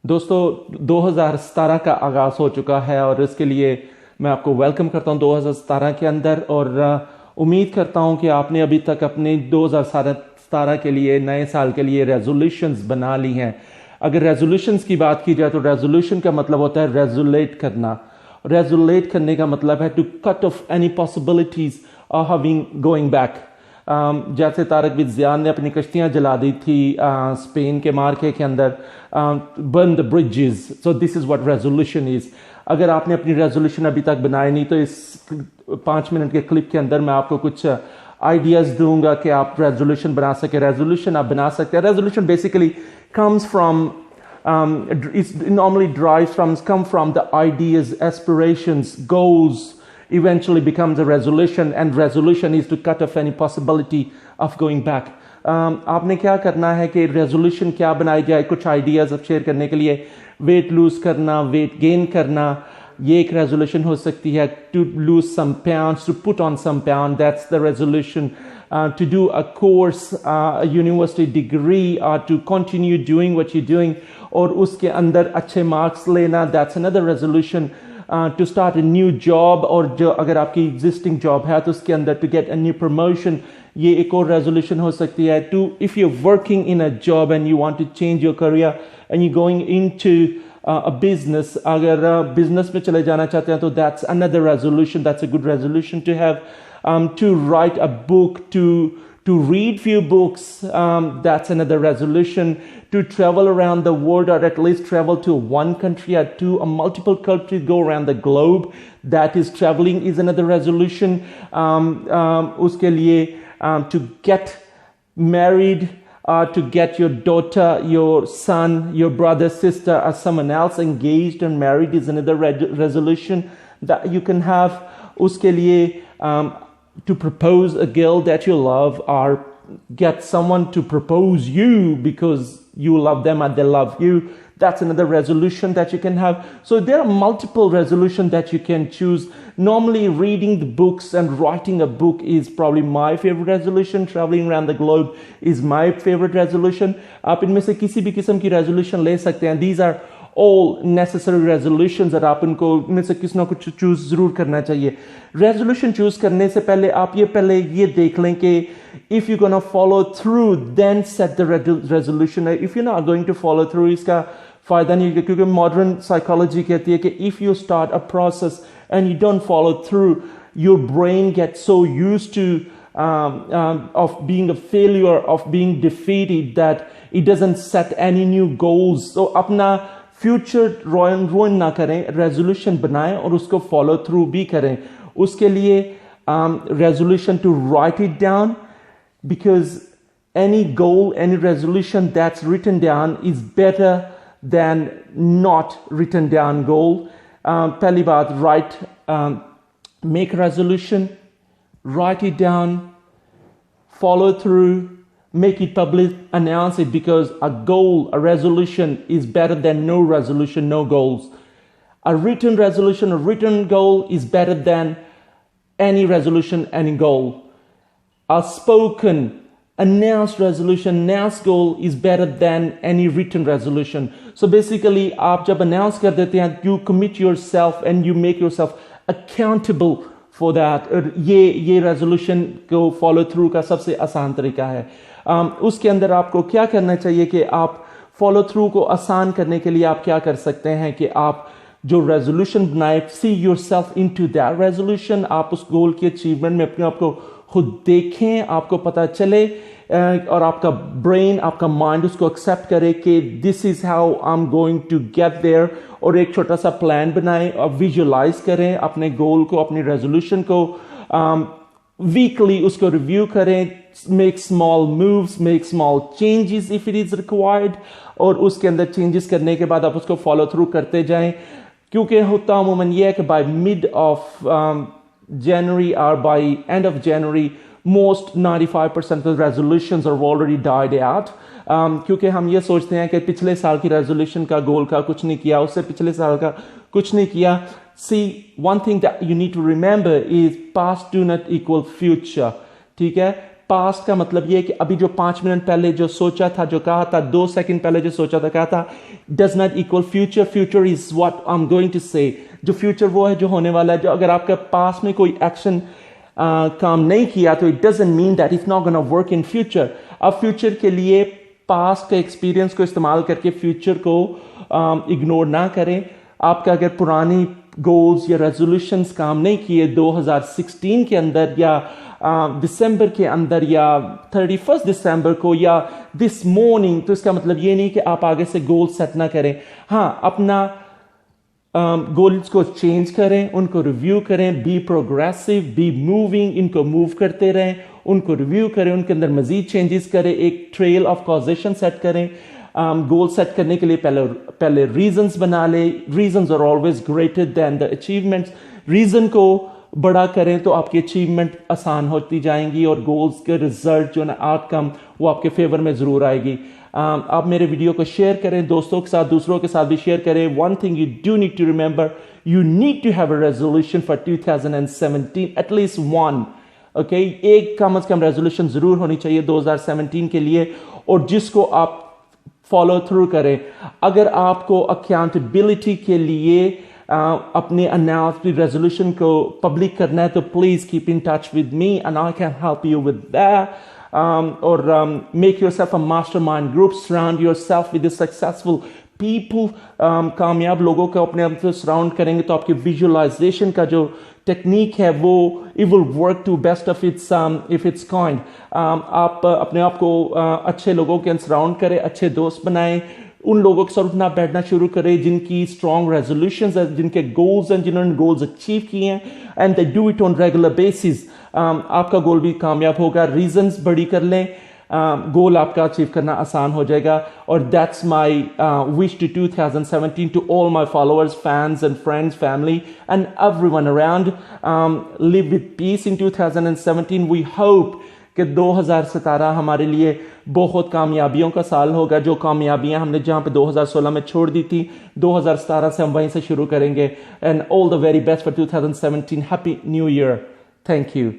دوستو 2017 کا آغاز ہو چکا ہے اور اس کے لیے میں آپ کو ویلکم کرتا ہوں 2017 کے اندر، اور امید کرتا ہوں کہ آپ نے ابھی تک اپنے 2017 کے لیے، نئے سال کے لیے ریزولوشنز بنا لی ہیں۔ اگر ریزولوشنز کی بات کی جائے تو ریزولوشن کا مطلب ہوتا ہے ریزولیٹ کرنا۔ ریزولیٹ کرنے کا مطلب ہے to cut off any possibilities of having going back. جیسے طارق بن زیاد نے اپنی کشتیاں جلا دی تھی اسپین کے مارکے کے اندر، burn the bridges, so this is what resolution is. اگر آپ نے اپنی ریزولوشن ابھی تک بنائی نہیں تو اس 5 منٹ کے کلپ کے اندر میں آپ کو کچھ آئیڈیاز دوں گا کہ آپ ریزولوشن بنا سکیں۔ ریزولوشن آپ بنا سکتے ہیں۔ Resolution basically comes from it normally come from the ideas, aspirations, goals, eventually becomes a resolution, and resolution is to cut off any possibility of going back. آپ نے کیا کرنا ہے کہ ریزولوشن کیا بنائی جائے، کچھ آئیڈیاز اب شیئر کرنے کے لیے۔ ویٹ لوز کرنا، ویٹ گین کرنا، یہ ایک ریزولوشن ہو سکتی ہے۔ To lose some pounds, to put on some pound, that's the resolution. To do a course, a university degree, or to continue doing what you're doing, اور اس کے اندر اچھے مارکس لینا، that's another resolution. To start a new job، اور جو اگر آپ کی existing job ہے تو اس کے اندر to get a new promotion، یہ ایک اور resolution ہو سکتی ہے۔ if you're working in a job and you want to change your career and you're going into a business، اگر business میں چلے جانا چاہتے ہیں تو that's another resolution، that's a good resolution to have۔ To write a book, to read few books, that's another resolution. To travel around the world, or at least travel to one country or to a multiple countries, go around the globe, that is traveling is another resolution. Uske liye to get married, to get your daughter, your son, your brother, sister, or someone else engaged and married is another resolution that you can have. Uske liye to propose a girl that you love, or get someone to propose you because you love them and they love you, that's another resolution that you can have. So there are multiple resolutions that you can choose. Normally reading the books and writing a book is probably my favorite resolution. Traveling around the globe is my favorite resolution. آپ ان میں سے کسی بھی قسم کی resolution لے سکتے ہیں۔ These are all necessary resolutions، اور آپ ان کو میں سے کس نہ کچھ چوز ضرور کرنا چاہیے۔ ریزولوشن چوز کرنے سے پہلے آپ پہلے یہ دیکھ لیں کہ if you're gonna follow through then set the resolution. if you're not going to follow through، اس کا فائدہ نہیں ہے، کیونکہ ماڈرن سائیکالوجی کہتی ہے کہ if you start a process and you don't follow through، your brain gets so used to of being a failure, of being defeated, that it doesn't set any new goals. So اپنا future روئن نہ کریں، resolution بنائیں اور اس کو follow through بھی کریں۔ اس کے لیے resolution to write it down, because any goal, any resolution that's written down is better than not written down goal. پہلی بات، write, make resolution, write it down, follow through, make it public, announce it, because a goal, a resolution is better than no resolution, no goals. A written resolution, a written goal is better than any resolution, any goal. A spoken, announced resolution, announced goal is better than any written resolution. So basically, آپ جب announce کر دیتے ہیں, you commit yourself and you make yourself accountable for that. یہ resolution کو follow through کا سب سے آسان طریقہ ہے۔ اس کے اندر آپ کو کیا کرنا چاہیے کہ آپ فالو تھرو کو آسان کرنے کے لیے آپ کیا کر سکتے ہیں کہ آپ جو ریزولوشن بنائے، see yourself into that resolution, آپ اس گول کی اچیومنٹ میں اپنے آپ کو خود دیکھیں، آپ کو پتہ چلے، اور آپ کا برین، آپ کا مائنڈ اس کو ایکسیپٹ کرے کہ this is how I am going to get there, اور ایک چھوٹا سا پلان بنائیں اور ویژولائز کریں اپنے گول کو، اپنی ریزولوشن کو۔ ویکلی اس کو ریویو کریں، make small moves, make small changes if it is required, اور اس کے اندر چینجز کرنے کے بعد آپ اس کو فالو تھرو کرتے جائیں، کیونکہ ہوتا عموماً یہ ہے کہ بائی مڈ آف جنوری اور by and of January most 95% of resolutions are already died out. کیونکہ ہم یہ سوچتے ہیں کہ پچھلے سال کی ریزولوشن کا گول کا کچھ نہیں کیا، اس سے پچھلے سال کا کچھ نہیں کیا۔ See, one thing that you need to remember is past do not equal future. ٹھیک ہے، پاسٹ کا مطلب یہ ہے کہ ابھی جو 5 منٹ پہلے جو سوچا تھا جو کہا تھا 2 سیکنڈ پہلے جو سوچا تھا کہا تھا does not equal future. Future is what I am going to say. جو فیوچر وہ ہے جو ہونے والا ہے. جو اگر آپ کا پاسٹ میں کوئی ایکشن کام نہیں کیا تو it doesn't mean that it's not gonna work in future. اب فیوچر کے لیے پاسٹ کے ایکسپیرینس کو استعمال کر کے فیوچر کو اگنور نہ کریں. آپ کا اگر پرانی گولز یا ریزولوشنز کام نہیں کیے 2016 کے اندر یا دسمبر کے اندر یا 31 دسمبر کو یا دس مارننگ, تو اس کا مطلب یہ نہیں کہ آپ آگے سے گول سیٹ نہ کریں. ہاں, اپنا گولز کو چینج کریں, ان کو ریویو کریں, بی پروگریسو, بی موونگ, ان کو موو کرتے رہیں, ان کو ریویو کریں, ان کے اندر مزید چینجز کریں, ایک ٹریل آف کازیشن سیٹ کریں. گول سیٹ کرنے کے لیے پہلے ریزنز بنا لیں. Reasons are always greater than the achievements. Reason کو بڑا کریں تو آپ کی اچیومنٹ آسان ہوتی جائیں گی اور گولز کے ریزلٹ جو نا آؤٹ کم وہ آپ کے فیور میں ضرور آئے گی. آپ میرے ویڈیو کو شیئر کریں, دوستوں کے ساتھ, دوسروں کے ساتھ بھی شیئر کریں. One thing you do need to remember, you need to have a resolution for 2017, at least one. Okay, ایک کم از کم ریزولوشن ضرور ہونی چاہیے 2017 کے لیے, اور جس کو آپ فالو تھرو کریں. اگر آپ کو اکاؤنٹیبلٹی کے لیے اپنے ریزولوشن کو پبلک کرنا ہے تو please keep in touch with me and I can help you with that. اور make yourself a mastermind group, surround yourself with successful people. کامیاب لوگوں کو اپنے آپ سے سراؤنڈ کریں گے تو آپ کی ویژولائزیشن کا جو ٹیکنیک ہے وہ it will work to best of its kind. آپ اپنے آپ کو اچھے لوگوں کے سراؤنڈ کریں, اچھے دوست بنائیں, ان لوگوں کے ساتھ اٹھنا بیٹھنا شروع کریں جن کی اسٹرانگ ریزولوشنز ہیں, جن کے گولز ہیں, جنہوں نے گولز اچیو کیے ہیں, and they do it on regular basis. آپ کا گول بھی کامیاب ہوگا. ریزنز بڑی کر لیں, گول آپ کا اچیو کرنا آسان ہو جائے گا. اور that's my wish to 2017 to all my followers, fans and friends, family and everyone around. Live with peace in 2017. We hope کہ 2017 ہمارے لیے بہت کامیابیوں کا سال ہوگا. جو کامیابیاں ہم نے جہاں پہ 2016 میں چھوڑ دی تھی, 2017 سے ہم وہیں سے شروع کریں گے. And all the very best for 2017. Happy new year. Thank you.